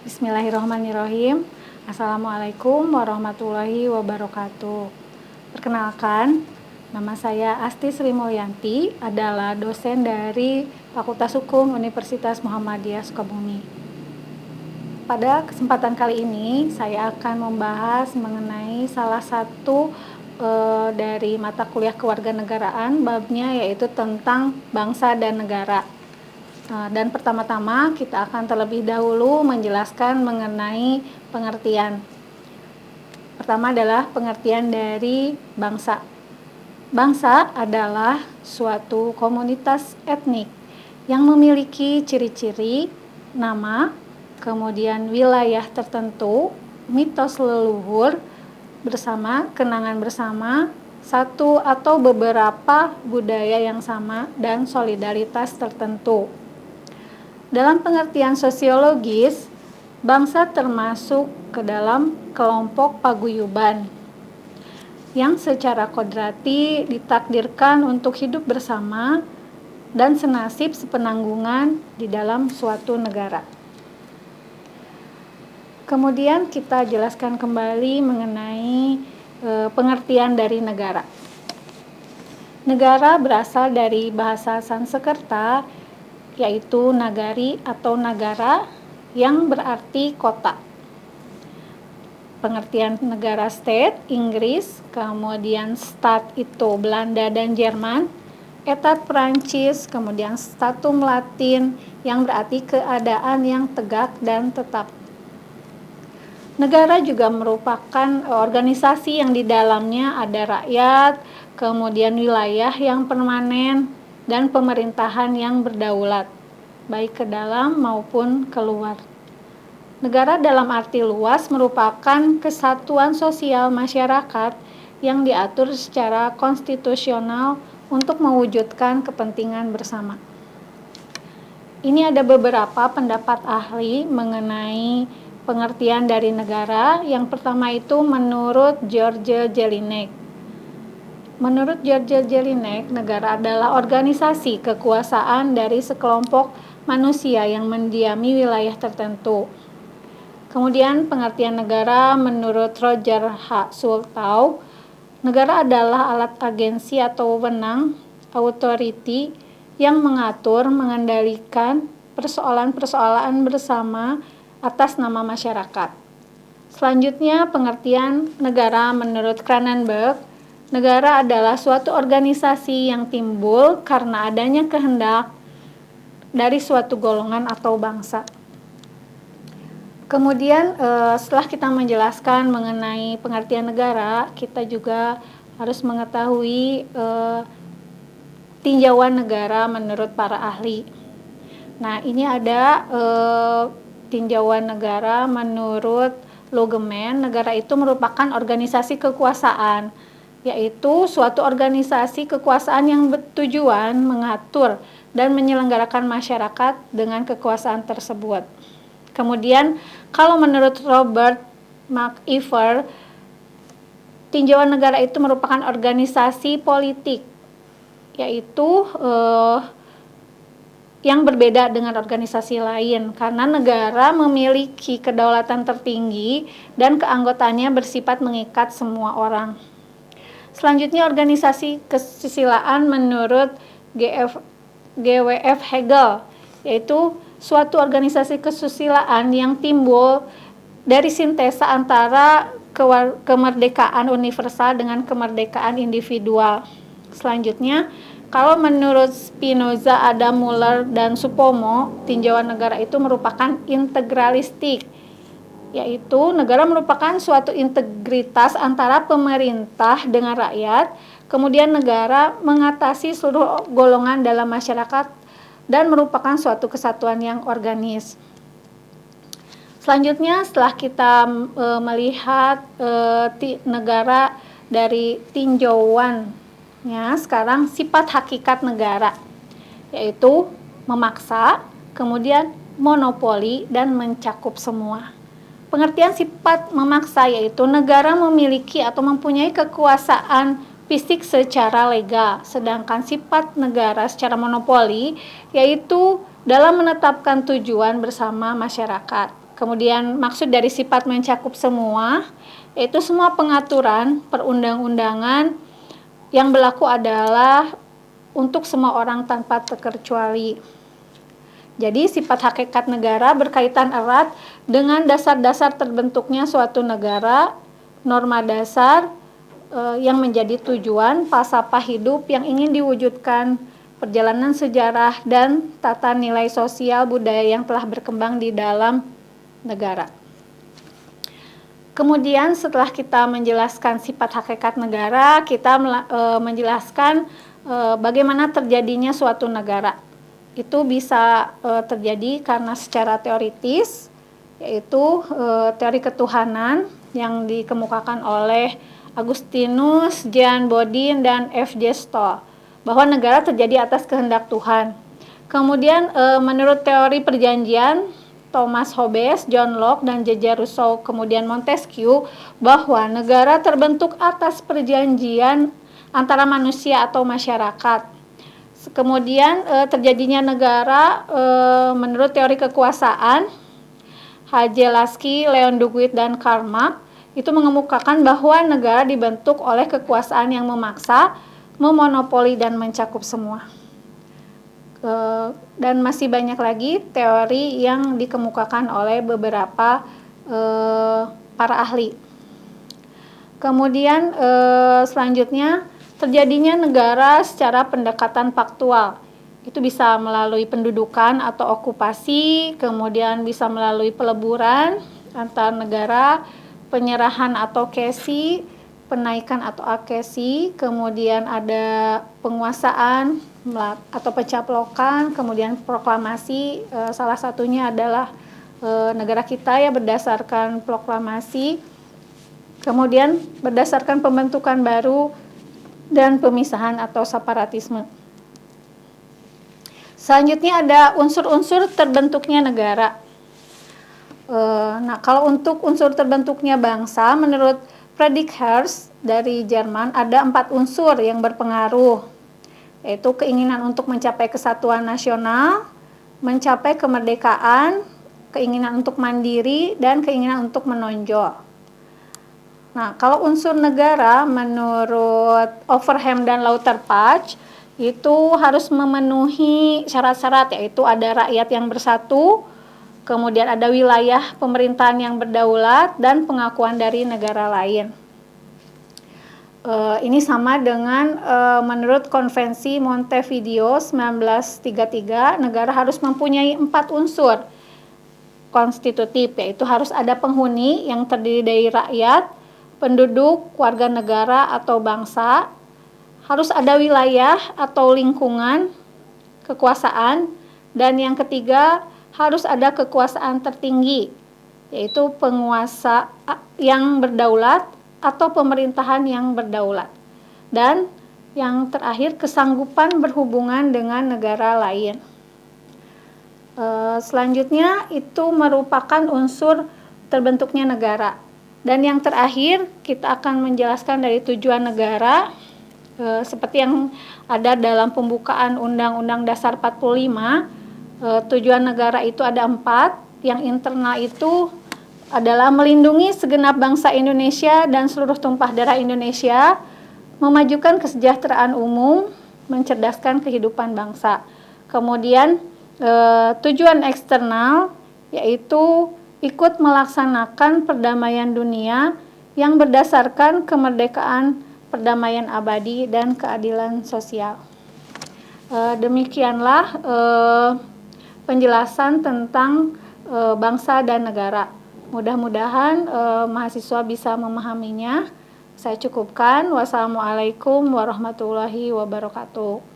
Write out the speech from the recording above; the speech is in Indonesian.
Bismillahirrahmanirrahim. Assalamualaikum warahmatullahi wabarakatuh. Perkenalkan, nama saya Asti Sri Mulyanti, adalah dosen dari Fakultas Hukum Universitas Muhammadiyah Sukabumi. Pada kesempatan kali ini, saya akan membahas mengenai salah satu dari mata kuliah kewarganegaraan, babnya yaitu tentang bangsa dan negara. Dan pertama-tama kita akan terlebih dahulu menjelaskan mengenai pengertian. Pertama adalah pengertian dari bangsa. Bangsa adalah suatu komunitas etnik yang memiliki ciri-ciri, nama, kemudian wilayah tertentu, mitos leluhur, bersama, kenangan bersama, satu atau beberapa budaya yang sama, dan solidaritas tertentu. Dalam pengertian sosiologis, bangsa termasuk ke dalam kelompok paguyuban yang secara kodrati ditakdirkan untuk hidup bersama dan senasib sepenanggungan di dalam suatu negara. Kemudian kita jelaskan kembali mengenai pengertian dari negara. Negara berasal dari bahasa Sanskerta, yaitu nagari atau nagara yang berarti kota. Pengertian negara state, Inggris, kemudian stat itu Belanda dan Jerman, etat Perancis, kemudian statum Latin yang berarti keadaan yang tegak dan tetap. Negara juga merupakan organisasi yang di dalamnya ada rakyat, kemudian wilayah yang permanen, dan pemerintahan yang berdaulat, baik ke dalam maupun keluar. Negara dalam arti luas merupakan kesatuan sosial masyarakat yang diatur secara konstitusional untuk mewujudkan kepentingan bersama. Ini ada beberapa pendapat ahli mengenai pengertian dari negara. Yang pertama itu menurut George Jelinek. Menurut George Jelinek, negara adalah organisasi kekuasaan dari sekelompok manusia yang mendiami wilayah tertentu. Kemudian pengertian negara menurut Roger H. Sultau, negara adalah alat agensi atau wewenang, authority, yang mengatur, mengendalikan persoalan-persoalan bersama atas nama masyarakat. Selanjutnya pengertian negara menurut Cronenberg, negara adalah suatu organisasi yang timbul karena adanya kehendak dari suatu golongan atau bangsa. Kemudian setelah kita menjelaskan mengenai pengertian negara, kita juga harus mengetahui tinjauan negara menurut para ahli. Nah, ini ada tinjauan negara menurut Logeman. Negara itu merupakan organisasi kekuasaan, yaitu suatu organisasi kekuasaan yang bertujuan mengatur dan menyelenggarakan masyarakat dengan kekuasaan tersebut. Kemudian kalau menurut Robert McIver, tinjauan negara itu merupakan organisasi politik, yaitu yang berbeda dengan organisasi lain karena negara memiliki kedaulatan tertinggi dan keanggotaannya bersifat mengikat semua orang. Selanjutnya organisasi kesusilaan menurut GWF Hegel, yaitu suatu organisasi kesusilaan yang timbul dari sintesa antara kemerdekaan universal dengan kemerdekaan individual. Selanjutnya, kalau menurut Spinoza, Adam Muller, dan Supomo, tinjauan negara itu merupakan integralistik, yaitu negara merupakan suatu integritas antara pemerintah dengan rakyat, kemudian negara mengatasi seluruh golongan dalam masyarakat dan merupakan suatu kesatuan yang organis. Selanjutnya, setelah kita melihat negara dari tinjauannya, sekarang sifat hakikat negara, yaitu memaksa, kemudian monopoli, dan mencakup semua. Pengertian sifat memaksa yaitu negara memiliki atau mempunyai kekuasaan fisik secara legal, sedangkan sifat negara secara monopoli yaitu dalam menetapkan tujuan bersama masyarakat. Kemudian maksud dari sifat mencakup semua, yaitu semua pengaturan perundang-undangan yang berlaku adalah untuk semua orang tanpa terkecuali. Jadi sifat hakikat negara berkaitan erat dengan dasar-dasar terbentuknya suatu negara, norma dasar yang menjadi tujuan falsafah hidup yang ingin diwujudkan, perjalanan sejarah dan tata nilai sosial budaya yang telah berkembang di dalam negara. Kemudian setelah kita menjelaskan sifat hakikat negara, kita menjelaskan bagaimana terjadinya suatu negara. Itu bisa terjadi karena secara teoritis, yaitu teori ketuhanan yang dikemukakan oleh Agustinus, Jean Bodin, dan F.J. Stoll, bahwa negara terjadi atas kehendak Tuhan. Kemudian menurut teori perjanjian, Thomas Hobbes, John Locke, dan J.J. Rousseau, kemudian Montesquieu, bahwa negara terbentuk atas perjanjian antara manusia atau masyarakat. Kemudian terjadinya negara menurut teori kekuasaan, H.J. Lasky, Leon Duguid, dan Karl Marx itu mengemukakan bahwa negara dibentuk oleh kekuasaan yang memaksa, memonopoli, dan mencakup semua. Dan masih banyak lagi teori yang dikemukakan oleh beberapa para ahli. Kemudian selanjutnya terjadinya negara secara pendekatan faktual. Itu bisa melalui pendudukan atau okupasi, kemudian bisa melalui peleburan antar negara, penyerahan atau kesi, penaikan atau akesi, kemudian ada penguasaan atau pencaplokan, kemudian proklamasi, salah satunya adalah negara kita ya berdasarkan proklamasi, kemudian berdasarkan pembentukan baru dan pemisahan atau separatisme. Selanjutnya ada unsur-unsur terbentuknya negara. Nah, kalau untuk unsur terbentuknya bangsa, menurut Friedrich Hertz dari Jerman ada 4 unsur yang berpengaruh, yaitu keinginan untuk mencapai kesatuan nasional, mencapai kemerdekaan, keinginan untuk mandiri, dan keinginan untuk menonjol. Nah, kalau unsur negara menurut Overheim dan Lauterpacht itu harus memenuhi syarat-syarat, yaitu ada rakyat yang bersatu, kemudian ada wilayah pemerintahan yang berdaulat, dan pengakuan dari negara lain. Ini sama dengan menurut Konvensi Montevideo 1933, negara harus mempunyai 4 unsur konstitutif, yaitu harus ada penghuni yang terdiri dari rakyat, penduduk, warga negara atau bangsa, harus ada wilayah atau lingkungan, kekuasaan, dan yang ketiga harus ada kekuasaan tertinggi, yaitu penguasa yang berdaulat atau pemerintahan yang berdaulat. Dan yang terakhir kesanggupan berhubungan dengan negara lain. Selanjutnya itu merupakan unsur terbentuknya negara. Dan yang terakhir kita akan menjelaskan dari tujuan negara, seperti yang ada dalam pembukaan Undang-Undang Dasar 45. Tujuan negara itu ada 4. Yang internal itu adalah melindungi segenap bangsa Indonesia dan seluruh tumpah darah Indonesia, memajukan kesejahteraan umum, mencerdaskan kehidupan bangsa. Kemudian tujuan eksternal yaitu ikut melaksanakan perdamaian dunia yang berdasarkan kemerdekaan, perdamaian abadi, dan keadilan sosial. Demikianlah penjelasan tentang bangsa dan negara. Mudah-mudahan mahasiswa bisa memahaminya. Saya cukupkan. Wassalamualaikum warahmatullahi wabarakatuh.